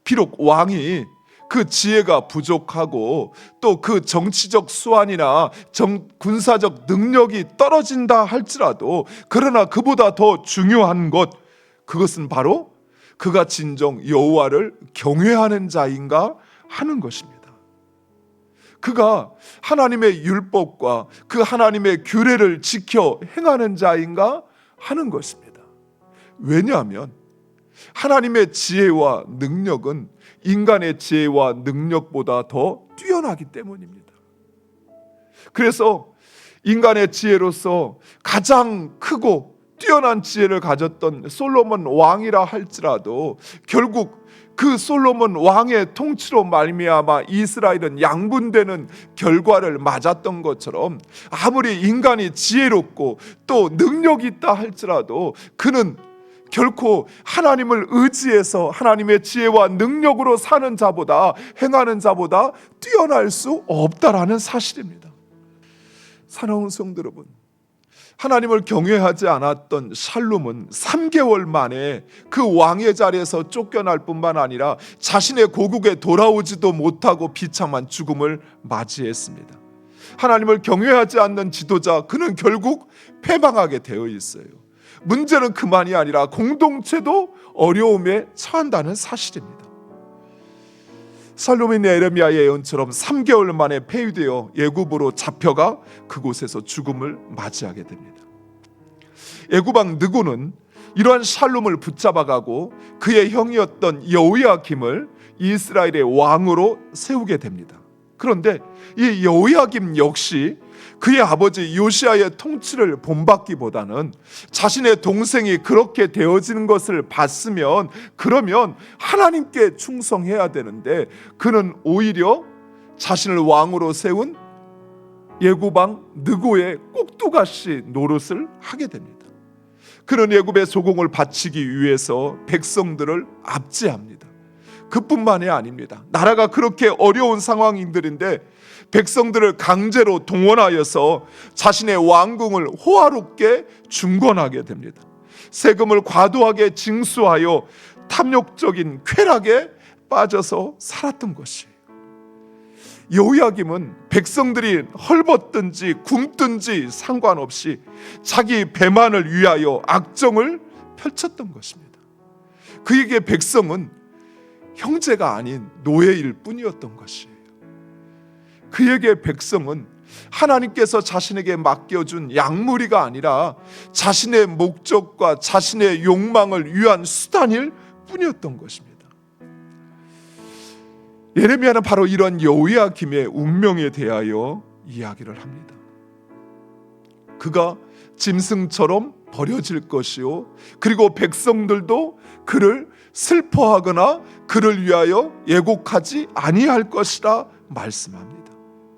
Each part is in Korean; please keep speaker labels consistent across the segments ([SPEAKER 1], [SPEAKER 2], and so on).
[SPEAKER 1] 비록 왕이 그 지혜가 부족하고 또 그 정치적 수완이나 군사적 능력이 떨어진다 할지라도, 그러나 그보다 더 중요한 것, 그것은 바로 그가 진정 여호와를 경외하는 자인가 하는 것입니다. 그가 하나님의 율법과 그 하나님의 규례를 지켜 행하는 자인가 하는 것입니다. 왜냐하면 하나님의 지혜와 능력은 인간의 지혜와 능력보다 더 뛰어나기 때문입니다. 그래서 인간의 지혜로서 가장 크고 뛰어난 지혜를 가졌던 솔로몬 왕이라 할지라도 결국 그 솔로몬 왕의 통치로 말미암아 이스라엘은 양분되는 결과를 맞았던 것처럼, 아무리 인간이 지혜롭고 또 능력이 있다 할지라도 그는 결코 하나님을 의지해서 하나님의 지혜와 능력으로 사는 자보다, 행하는 자보다 뛰어날 수 없다라는 사실입니다. 사랑하는 성도 여러분, 하나님을 경외하지 않았던 샬롬은 3개월 만에 그 왕의 자리에서 쫓겨날 뿐만 아니라 자신의 고국에 돌아오지도 못하고 비참한 죽음을 맞이했습니다. 하나님을 경외하지 않는 지도자, 그는 결국 패망하게 되어 있어요. 문제는 그만이 아니라 공동체도 어려움에 처한다는 사실입니다. 살로몬 예레미야 예언처럼 3개월 만에 폐위되어 애굽으로 잡혀가 그곳에서 죽음을 맞이하게 됩니다. 애굽왕 느고는 이러한 샬롬을 붙잡아가고 그의 형이었던 여호야김을 이스라엘의 왕으로 세우게 됩니다. 그런데 이 여호야김 역시 그의 아버지 요시아의 통치를 본받기보다는 자신의 동생이 그렇게 되어지는 것을 봤으면 그러면 하나님께 충성해야 되는데, 그는 오히려 자신을 왕으로 세운 애굽왕 느고의 꼭두가시 노릇을 하게 됩니다. 그는 애굽의 소공을 바치기 위해서 백성들을 압제합니다. 그뿐만이 아닙니다. 나라가 그렇게 어려운 상황인들인데 백성들을 강제로 동원하여서 자신의 왕궁을 호화롭게 중건하게 됩니다. 세금을 과도하게 징수하여 탐욕적인 쾌락에 빠져서 살았던 것이에요. 여호야김은 백성들이 헐벗든지 굶든지 상관없이 자기 배만을 위하여 악정을 펼쳤던 것입니다. 그에게 백성은 형제가 아닌 노예일 뿐이었던 것이에요. 그에게 백성은 하나님께서 자신에게 맡겨준 약물이가 아니라 자신의 목적과 자신의 욕망을 위한 수단일 뿐이었던 것입니다. 예레미야는 바로 이런 여호야김의 운명에 대하여 이야기를 합니다. 그가 짐승처럼 버려질 것이요, 그리고 백성들도 그를 슬퍼하거나 그를 위하여 예곡하지 아니할 것이라 말씀합니다.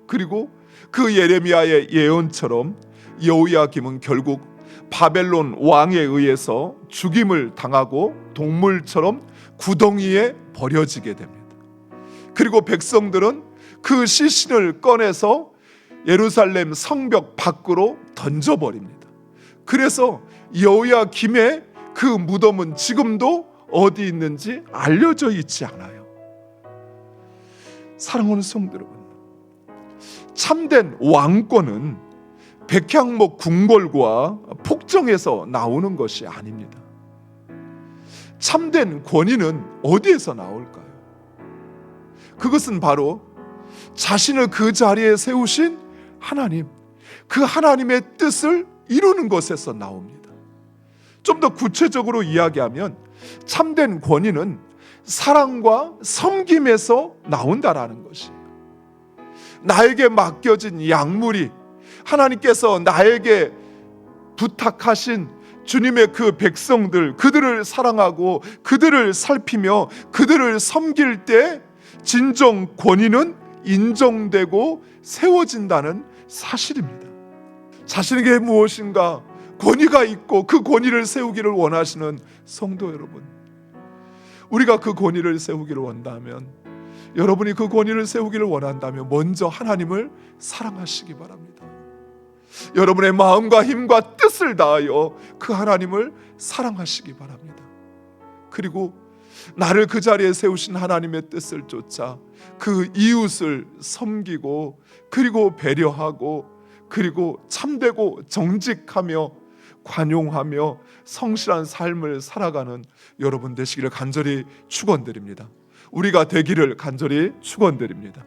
[SPEAKER 1] 그리고 그 예레미야의 예언처럼 여호야김은 결국 바벨론 왕에 의해서 죽임을 당하고 동물처럼 구덩이에 버려지게 됩니다. 그리고 백성들은 그 시신을 꺼내서 예루살렘 성벽 밖으로 던져버립니다. 그래서 여호야김의 그 무덤은 지금도 어디 있는지 알려져 있지 않아요. 사랑하는 성도 여러분, 참된 왕권은 백향목 궁궐과 폭정에서 나오는 것이 아닙니다. 참된 권위는 어디에서 나올까요? 그것은 바로 자신을 그 자리에 세우신 하나님, 그 하나님의 뜻을 이루는 것에서 나옵니다. 좀 더 구체적으로 이야기하면 참된 권위는 사랑과 섬김에서 나온다라는 것이에요. 나에게 맡겨진 약물이 하나님께서 나에게 부탁하신 주님의 그 백성들, 그들을 사랑하고 그들을 살피며 그들을 섬길 때 진정 권위는 인정되고 세워진다는 사실입니다. 자신에게 무엇인가 권위가 있고 그 권위를 세우기를 원하시는 성도 여러분, 우리가 그 권위를 세우기를 원한다면, 여러분이 그 권위를 세우기를 원한다면 먼저 하나님을 사랑하시기 바랍니다. 여러분의 마음과 힘과 뜻을 다하여 그 하나님을 사랑하시기 바랍니다. 그리고 나를 그 자리에 세우신 하나님의 뜻을 쫓아 그 이웃을 섬기고 그리고 배려하고 그리고 참되고 정직하며 관용하며 성실한 삶을 살아가는 여러분 되시기를 간절히 축원드립니다. 우리가 되기를 간절히 축원드립니다.